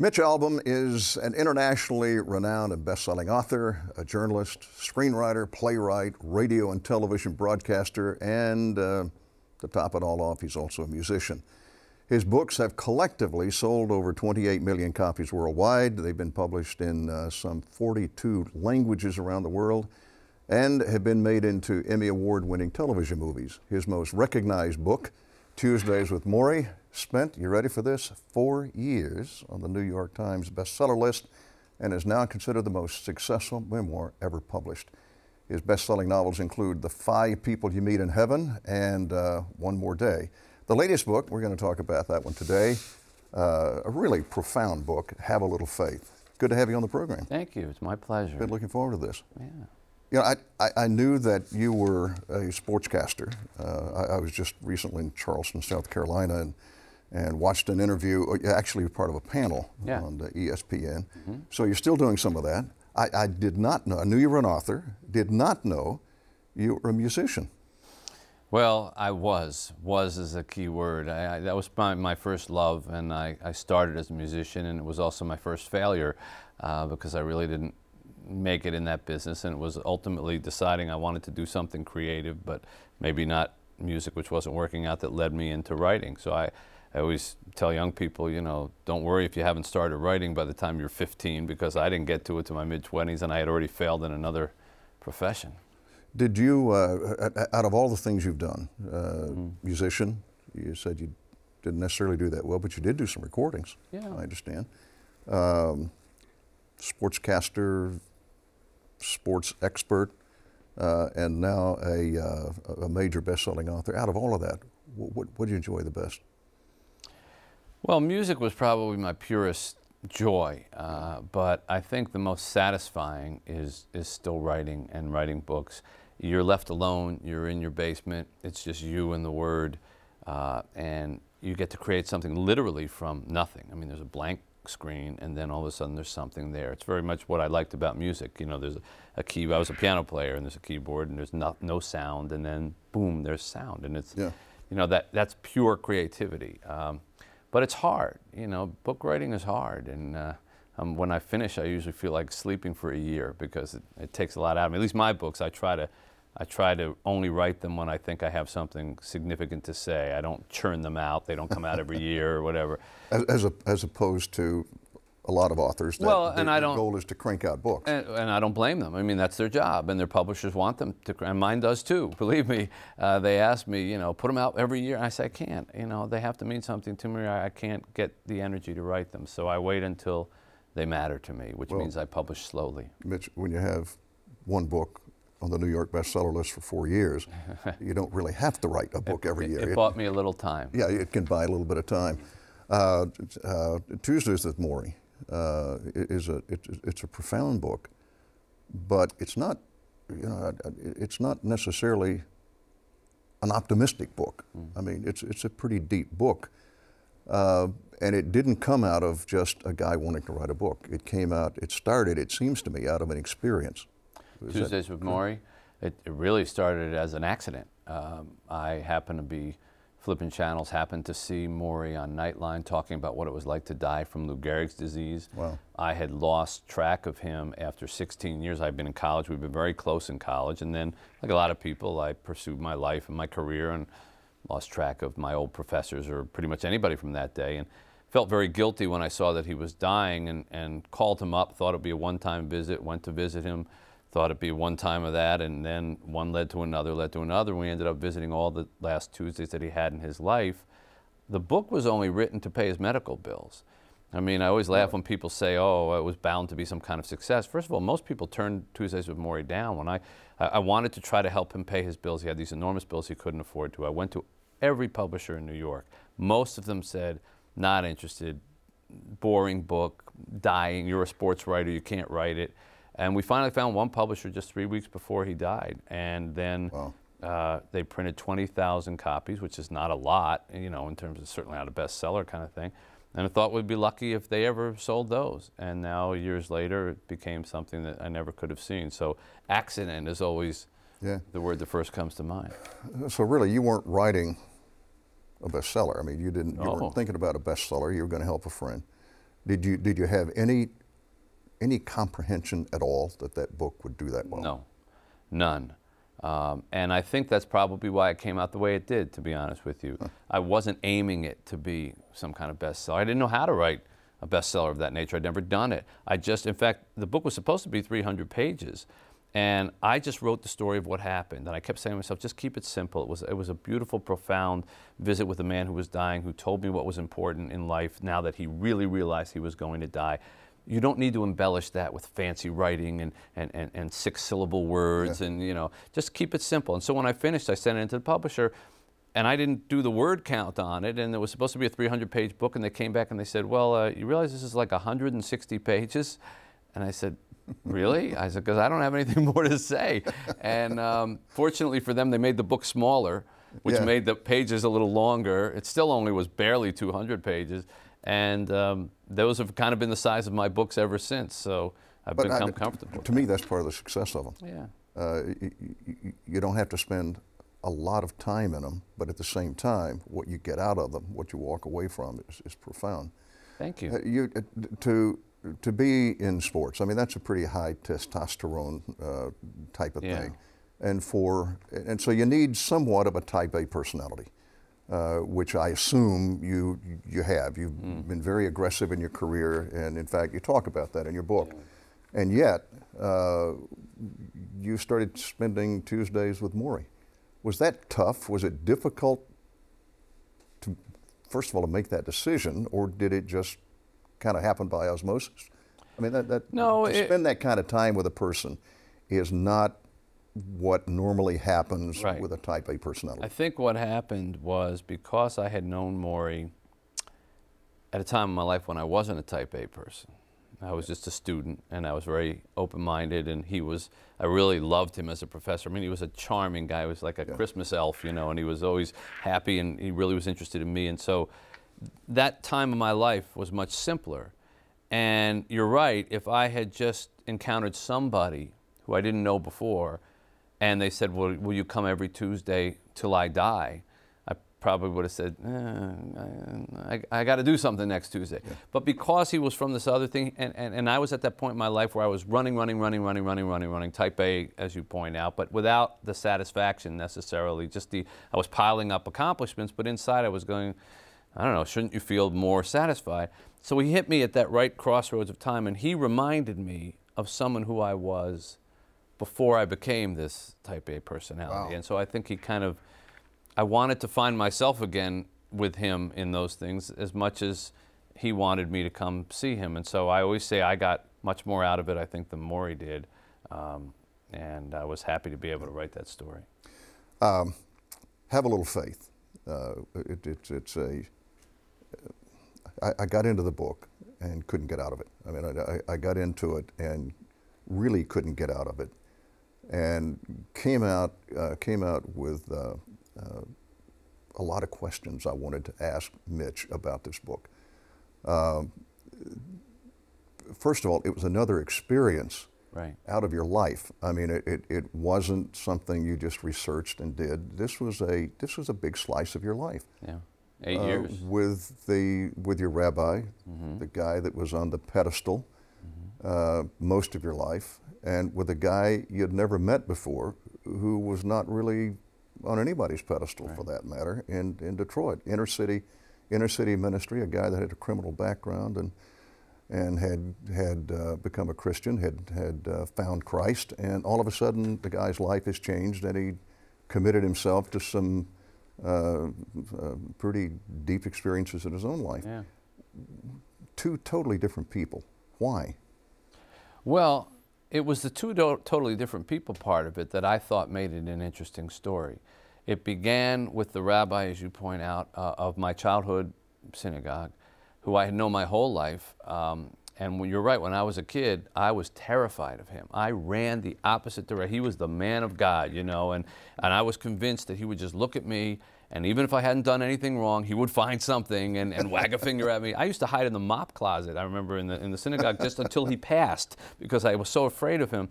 Mitch Albom is an internationally renowned and best-selling author, a journalist, screenwriter, playwright, radio and television broadcaster, and to top it all off, he's also a musician. His books have collectively sold over 28 million copies worldwide. They've been published in some 42 languages around the world and have been made into Emmy Award-winning television movies. His most recognized book, Tuesdays with Morrie, spent, you ready for this, 4 years on the New York Times bestseller list and is now considered the most successful memoir ever published. His best-selling novels include The 5 People You Meet in Heaven and One More Day. The latest book, we're going to talk about that one today, a really profound book, Have a Little Faith. Good to have you on the program. Thank you. It's my pleasure. Been looking forward to this. Yeah. You know, I knew that you were a sportscaster. I was just recently in Charleston, South Carolina, and watched an interview, actually part of a panel on the ESPN. So you're still doing some of that. I did not know, I knew you were an author, did not know you were a musician. Well, I was is a key word. That was my first love, and I started as a musician, and it was also my first failure because I really didn't make it in that business, and it was ultimately deciding I wanted to do something creative, but maybe not music, which wasn't working out, that led me into writing. So I always tell young people, you know, don't worry if you haven't started writing by the time you're 15, because I didn't get to it to my mid-20s, and I had already failed in another profession. Did you, out of all the things you've done, musician, you said you didn't necessarily do that well, but you did do some recordings, I understand. Sportscaster, sports expert, and now a major best-selling author. Out of all of that, what do you enjoy the best? Well, music was probably my purest joy, but I think the most satisfying is still writing and writing books. You're left alone, you're in your basement, it's just you and the word, and you get to create something literally from nothing. I mean, there's a blank screen, and then all of a sudden there's something there. It's very much what I liked about music. You know, there's a key. I was a piano player, and there's a keyboard, and there's no sound, and then boom, there's sound, and it's you know, that's pure creativity. But it's hard. You know, book writing is hard, and when I finish, I usually feel like sleeping for a year because it takes a lot out of me. At least my books, I try to only write them when I think I have something significant to say. I don't churn them out. They don't come out every year or whatever. As opposed to a lot of authors that their goal is to crank out books. And I don't blame them. I mean, that's their job, and their publishers want them to, and mine does too. Believe me, they ask me, you know, put them out every year. I say, I can't. You know, they have to mean something to me. I can't get the energy to write them. So I wait until they matter to me, which means I publish slowly. Mitch, when you have one book on the New York bestseller list for 4 years, you don't really have to write a book every year. It bought me a little time. Yeah, it can buy a little bit of time. Tuesdays with Morrie it's a profound book, but it's not, you know, it's not necessarily an optimistic book. I mean, it's a pretty deep book, and it didn't come out of just a guy wanting to write a book. It came out, it started, it seems to me, out of an experience. Tuesdays with Morrie, it really started as an accident. I happened to be flipping channels, happened to see Maury on Nightline talking about what it was like to die from Lou Gehrig's disease. Wow. I had lost track of him after 16 years. I'd been in college. We'd been very close in college. And then, like a lot of people, I pursued my life and my career and lost track of my old professors or pretty much anybody from that day. And felt very guilty when I saw that he was dying and called him up, thought it would be a one-time visit, went to visit him. Thought it'd be one time of that, and then one led to another, and we ended up visiting all the last Tuesdays that he had in his life. The book was only written to pay his medical bills. I mean, I always laugh when people say, oh, it was bound to be some kind of success. First of all, most people turned Tuesdays with Morrie down. When I wanted to try to help him pay his bills, he had these enormous bills he couldn't afford to. I went to every publisher in New York. Most of them said, not interested, boring book, dying, you're a sports writer, you can't write it. And we finally found one publisher just 3 weeks before he died, and then they printed 20,000 copies, which is not a lot, you know, in terms of certainly not a bestseller kind of thing. And I thought we'd be lucky if they ever sold those. And now, years later, it became something that I never could have seen. So accident is always the word that first comes to mind. So really, you weren't writing a bestseller. I mean, you weren't thinking about a bestseller. You were going to help a friend. Did you have any comprehension at all that that book would do that well? No, none. And I think that's probably why it came out the way it did, to be honest with you. Huh. I wasn't aiming it to be some kind of bestseller. I didn't know how to write a bestseller of that nature. I'd never done it. In fact, the book was supposed to be 300 pages. And I just wrote the story of what happened. And I kept saying to myself, just keep it simple. It was a beautiful, profound visit with a man who was dying, who told me what was important in life now that he really realized he was going to die. You don't need to embellish that with fancy writing and six-syllable words, and just keep it simple. And so when I finished, I sent it into the publisher, and I didn't do the word count on it, and it was supposed to be a 300-page book, and they came back and they said, well, you realize this is like 160 pages? And I said, really? I said, because I don't have anything more to say. And fortunately for them, they made the book smaller, which made the pages a little longer. It still only was barely 200 pages. And those have kind of been the size of my books ever since. So I've become comfortable. To me, that's part of the success of them. Yeah. You don't have to spend a lot of time in them, but at the same time, what you get out of them, what you walk away from is profound. Thank you. To be in sports, I mean, that's a pretty high testosterone type of thing. And so you need somewhat of a type A personality. Which I assume you have. You've been very aggressive in your career, and in fact, you talk about that in your book. And yet, you started spending Tuesdays with Morrie. Was that tough? Was it difficult to, first of all, to make that decision, or did it just kind of happen by osmosis? I mean, to spend that kind of time with a person is not what normally happens with a type A personality. I think what happened was because I had known Morrie at a time in my life when I wasn't a type A person. I was just a student, and I was very open-minded, and I really loved him as a professor. I mean, he was a charming guy. He was like a Christmas elf, and he was always happy, and he really was interested in me. And so that time of my life was much simpler. And you're right, if I had just encountered somebody who I didn't know before, and they said, well, will you come every Tuesday till I die? I probably would have said, I got to do something next Tuesday. Yeah. But because he was from this other thing, and I was at that point in my life where I was running, type A, as you point out, but without the satisfaction necessarily. I was piling up accomplishments, but inside I was going, I don't know, shouldn't you feel more satisfied? So he hit me at that right crossroads of time, and he reminded me of someone who I was before I became this type A personality. Wow. And so I think I wanted to find myself again with him in those things as much as he wanted me to come see him. And so I always say I got much more out of it, I think, than Morrie did. And I was happy to be able to write that story. Have a little faith. I got into the book and couldn't get out of it. I mean, I got into it and really couldn't get out of it, and came out with a lot of questions I wanted to ask Mitch about this book. First of all, it was another experience out of your life. I mean, it wasn't something you just researched and did. This was a big slice of your life. Yeah. 8 years. With your rabbi, the guy that was on the pedestal most of your life, and with a guy you'd never met before who was not really on anybody's pedestal for that matter in Detroit. Inner city ministry, a guy that had a criminal background and had become a Christian, had found Christ, and all of a sudden the guy's life has changed and he committed himself to some pretty deep experiences in his own life. Yeah. Two totally different people. Why? Well, it was the two totally different people part of it that I thought made it an interesting story. It began with the rabbi, as you point out, of my childhood synagogue, who I had known my whole life. And when you're right, when I was a kid, I was terrified of him. I ran the opposite direction. He was the man of God, and I was convinced that he would just look at me, and even if I hadn't done anything wrong, he would find something and wag a finger at me. I used to hide in the mop closet, I remember, in the synagogue just until he passed, because I was so afraid of him.